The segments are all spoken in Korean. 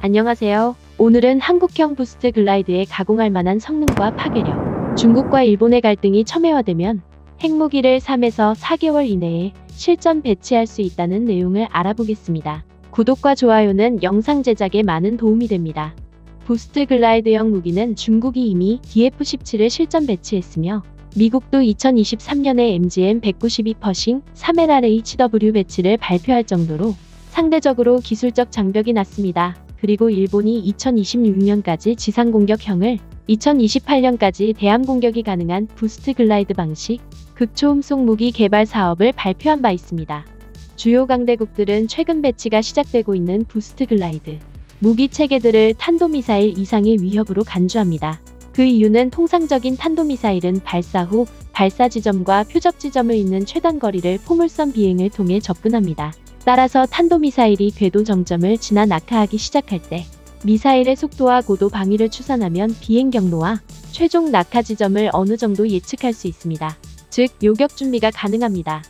안녕하세요. 오늘은 한국형 부스트 글라이드의 가공할 만한 성능과 파괴력, 중국과 일본의 갈등이 첨예화되면 핵무기를 3에서 4개월 이내에 실전 배치할 수 있다는 내용을 알아보겠습니다. 구독과 좋아요는 영상 제작에 많은 도움이 됩니다. 부스트 글라이드형 무기는 중국이 이미 DF-17을 실전 배치했으며 미국도 2023년에 MGM-192 퍼싱 3LRHW 배치를 발표할 정도로 상대적으로 기술적 장벽이 낮습니다. 그리고 일본이 2026년까지 지상공격형을 2028년까지 대함공격이 가능한 부스트 글라이드 방식 극초음속 무기 개발 사업을 발표한 바 있습니다. 주요 강대국들은 최근 배치가 시작되고 있는 부스트 글라이드 무기 체계들을 탄도미사일 이상의 위협으로 간주합니다. 그 이유는 통상적인 탄도미사일은 발사 후 발사 지점과 표적 지점을 잇는 최단 거리를 포물선 비행을 통해 접근합니다. 따라서 탄도미사일이 궤도 정점을 지나 낙하하기 시작할 때 미사일의 속도와 고도 방위를 추산하면 비행 경로와 최종 낙하 지점을 어느 정도 예측할 수 있습니다. 즉, 요격 준비가 가능합니다.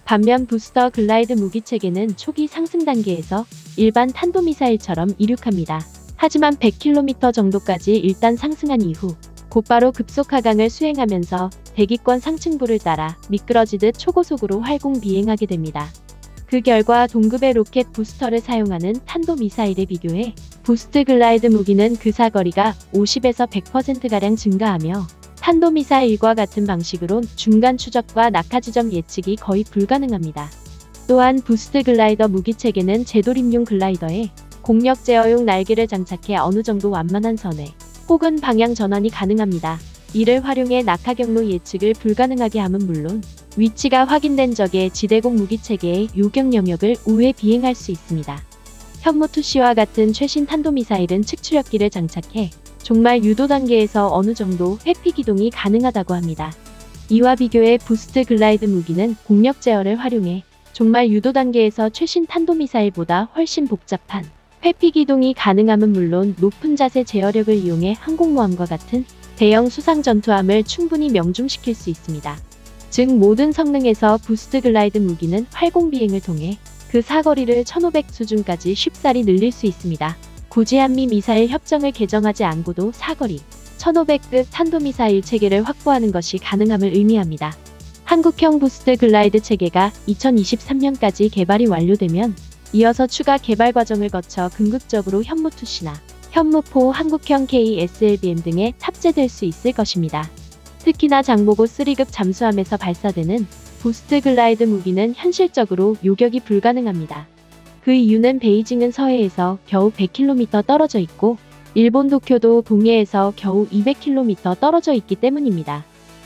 반면 부스터 글라이드 무기 체계는 초기 상승 단계에서 일반 탄도미사일처럼 이륙합니다. 하지만 100km 정도까지 일단 상승한 이후 곧바로 급속 하강을 수행하면서 대기권 상층부를 따라 미끄러지듯 초고속으로 활공 비행하게 됩니다. 그 결과 동급의 로켓 부스터를 사용하는 탄도미사일에 비교해 부스트 글라이드 무기는 그 사거리가 50에서 100%가량 증가하며 탄도미사일과 같은 방식으론 중간 추적과 낙하 지점 예측이 거의 불가능합니다. 또한 부스트 글라이더 무기 체계는 재도립용 글라이더에 공력 제어용 날개를 장착해 어느 정도 완만한 선회 혹은 방향 전환이 가능합니다. 이를 활용해 낙하 경로 예측을 불가능하게 함은 물론 위치가 확인된 적의 지대공 무기 체계의 요격 영역을 우회 비행할 수 있습니다. 현무2C와 같은 최신 탄도미사일은 측추력기를 장착해 종말 유도 단계에서 어느 정도 회피 기동이 가능하다고 합니다. 이와 비교해 부스트 글라이드 무기는 공력 제어를 활용해 종말 유도 단계에서 최신 탄도미사일보다 훨씬 복잡한 회피 기동이 가능함은 물론 높은 자세 제어력을 이용해 항공모함과 같은 대형 수상 전투함을 충분히 명중시킬 수 있습니다. 즉, 모든 성능에서 부스트 글라이드 무기는 활공 비행을 통해 그 사거리를 1500 수준까지 쉽사리 늘릴 수 있습니다. 굳이 한미 미사일 협정을 개정하지 않고도 사거리 1500급 탄도미사일 체계를 확보하는 것이 가능함을 의미합니다. 한국형 부스트 글라이드 체계가 2023년까지 개발이 완료되면 이어서 추가 개발 과정을 거쳐 궁극적으로 현무2C나 현무4 한국형 KSLBM 등에 탑재될 수 있을 것입니다. 특히나 장보고 3급 잠수함에서 발사되는 부스트 글라이드 무기는 현실적으로 요격이 불가능합니다. 그 이유는 베이징은 서해에서 겨우 100km 떨어져 있고 일본 도쿄도 동해에서 겨우 200km 떨어져 있기 때문입니다.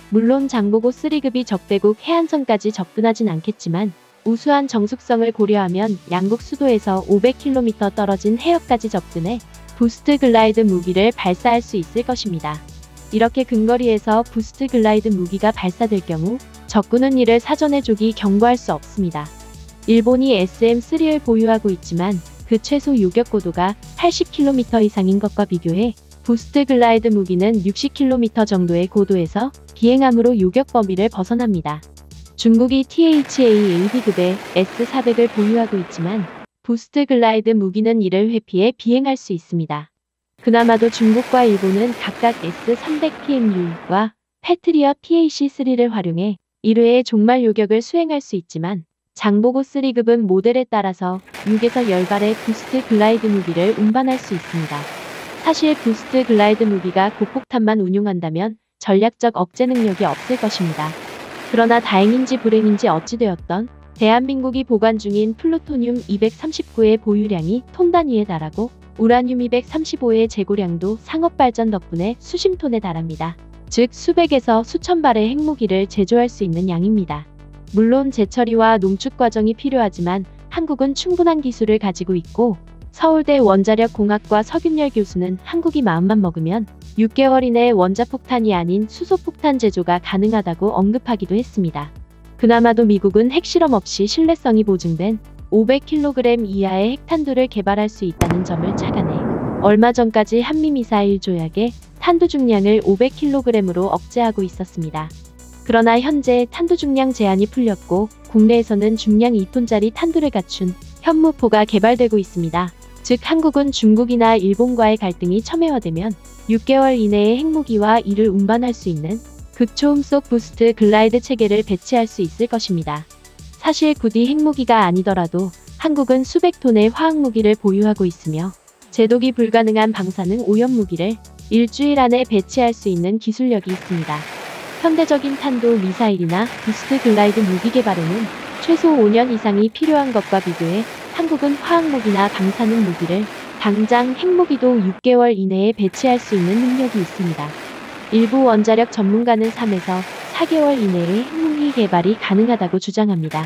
물론 장보고 3급이 적대국 해안선까지 접근하진 않겠지만 우수한 정숙성을 고려하면 양국 수도에서 500km 떨어진 해역까지 접근해 부스트 글라이드 무기를 발사할 수 있을 것입니다. 이렇게 근거리에서 부스트 글라이드 무기가 발사될 경우 적군은 이를 사전에 조기 경고할 수 없습니다. 일본이 SM-3를 보유하고 있지만 그 최소 요격 고도가 80km 이상인 것과 비교해 부스트 글라이드 무기는 60km 정도의 고도에서 비행함으로 요격 범위를 벗어납니다. 중국이 THAAD급의 S-400을 보유하고 있지만 부스트 글라이드 무기는 이를 회피해 비행할 수 있습니다. 그나마도 중국과 일본은 각각 S-300PMU와 패트리엇 PAC-3를 활용해 1회의 종말 요격을 수행할 수 있지만 장보고 3급은 모델에 따라서 6에서 10발의 부스트 글라이드 무기를 운반할 수 있습니다. 사실 부스트 글라이드 무기가 고폭탄만 운용한다면 전략적 억제 능력이 없을 것입니다. 그러나 다행인지 불행인지 어찌되었던 대한민국이 보관 중인 플루토늄 239의 보유량이 톤 단위에 달하고 우라늄 235의 재고량도 상업 발전 덕분에 수십 톤에 달합니다. 즉 수백에서 수천 발의 핵무기를 제조할 수 있는 양입니다. 물론 재처리와 농축 과정이 필요하지만 한국은 충분한 기술을 가지고 있고 서울대 원자력공학과 석윤열 교수는 한국이 마음만 먹으면 6개월 이내에 원자폭탄이 아닌 수소폭탄 제조가 가능하다고 언급하기도 했습니다. 그나마도 미국은 핵실험 없이 신뢰성이 보증된 500kg 이하의 핵탄두를 개발할 수 있다는 점을 착안해 얼마 전까지 한미미사일 조약에 탄두 중량을 500kg으로 억제하고 있었습니다. 그러나 현재 탄두 중량 제한이 풀렸고 국내에서는 중량 2톤짜리 탄두를 갖춘 현무4가 개발되고 있습니다. 즉 한국은 중국이나 일본과의 갈등이 첨예화되면 6개월 이내에 핵무기와 이를 운반할 수 있는 극초음속 부스트 글라이드 체계를 배치할 수 있을 것입니다. 사실 굳이 핵무기가 아니더라도 한국은 수백 톤의 화학무기를 보유하고 있으며 제독이 불가능한 방사능 오염무기를 일주일 안에 배치할 수 있는 기술력이 있습니다. 현대적인 탄도 미사일이나 부스트 글라이드 무기 개발에는 최소 5년 이상이 필요한 것과 비교해 한국은 화학무기나 방사능 무기를 당장 핵무기도 6개월 이내에 배치할 수 있는 능력이 있습니다. 일부 원자력 전문가는 3에서 4개월 이내에 핵무기 개발이 가능하다고 주장합니다.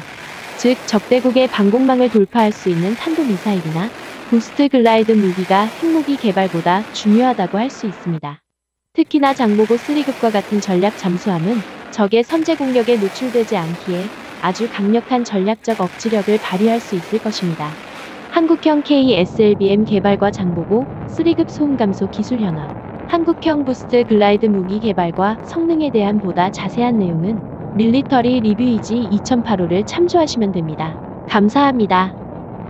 즉 적대국의 방공망을 돌파할 수 있는 탄도미사일이나 부스트 글라이드 무기가 핵무기 개발보다 중요하다고 할 수 있습니다. 특히나 장보고 3급과 같은 전략 잠수함은 적의 선제 공격에 노출되지 않기에 아주 강력한 전략적 억지력을 발휘할 수 있을 것입니다. 한국형 KSLBM 개발과 장보고 3급 소음 감소 기술 현황, 한국형 부스트 글라이드 무기 개발과 성능에 대한 보다 자세한 내용은 밀리터리 리뷰이지 2008호를 참조하시면 됩니다. 감사합니다.